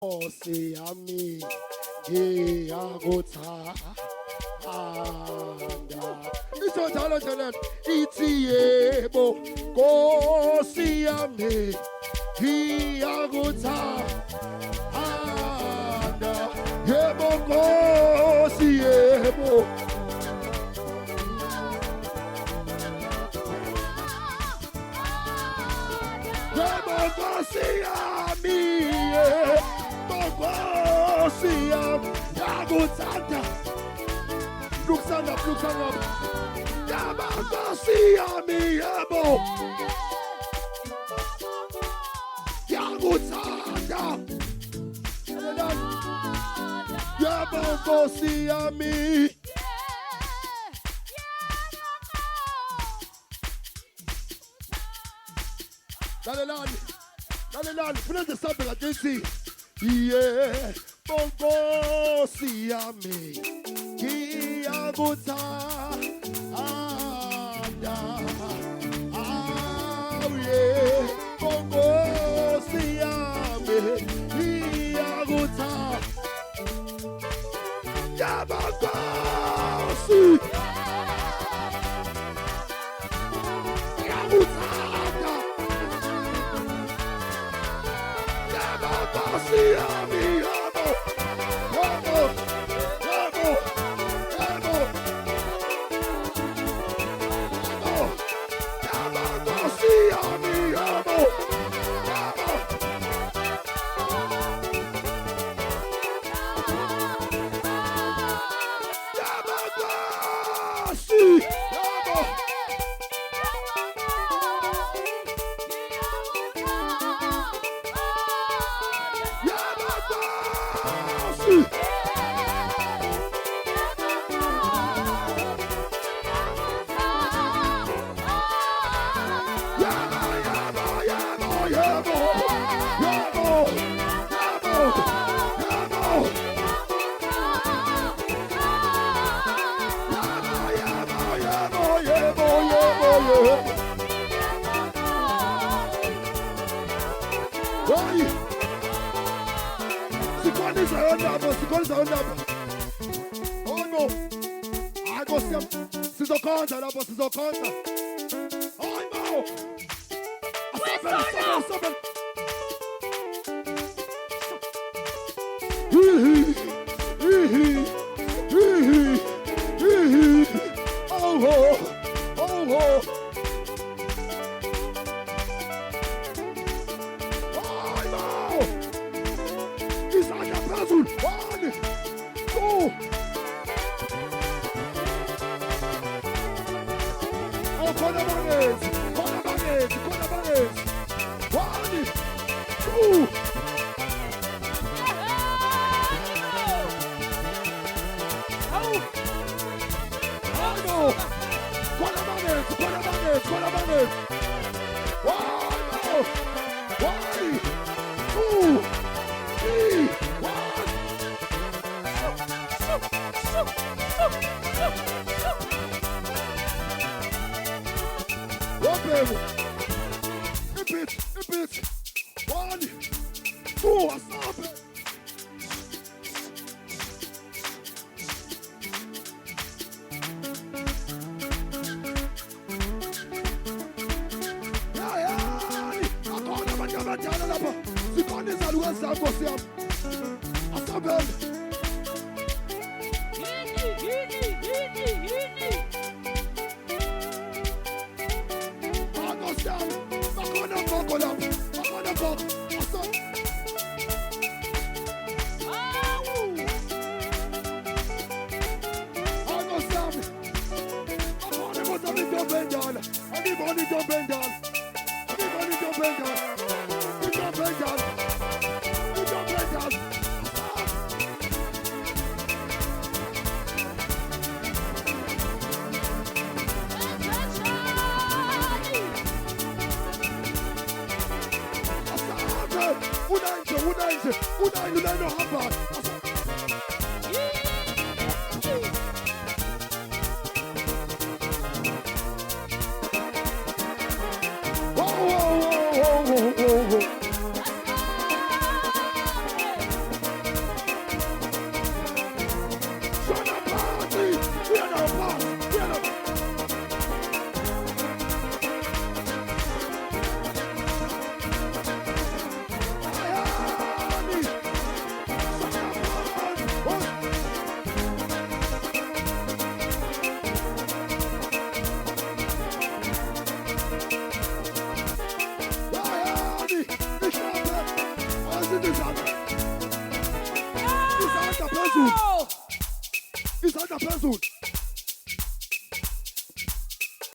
Nkosi yami Ngykuthanda. Itsho njalo nje lento ithi yebo Nkosi yami Ngykuthanda. Yebo Nkosi yebo. Yebo Nkosi yami Nkosi yami Ngykuthanda. Nkosi yami Nkosi yami yebo Ngykuthanda. Yebo Nkosi yami. Lalelani, funa nje sambe ngakithi. Yebo Nkosi yami Ngykuthanda. Yebo Nkosi yami Ngykuthanda. Yebo Nkosi Ngykuthanda. Nkosi yami yebo yebo yebo yebo yebo Nkosi yami yebo yebo yebo Nkosi yebo. Oh no, I go see Sizokonda lapho Sizokonda. Oh no, stop it. Oh no, he's on the puzzle. 1, 2. Oh, corner bangers. 1, 2. Oh no, corner bangers. 1 more. 1, 2, 3, 1. Baby. Hip it. 1, 2, stop it. Akona abanyabadala lapha. Sikhona izalukazi zami Nkosi yami. Asabele. Everybody jump and down. Unaino hapa. Whoa. Izandla phezulu.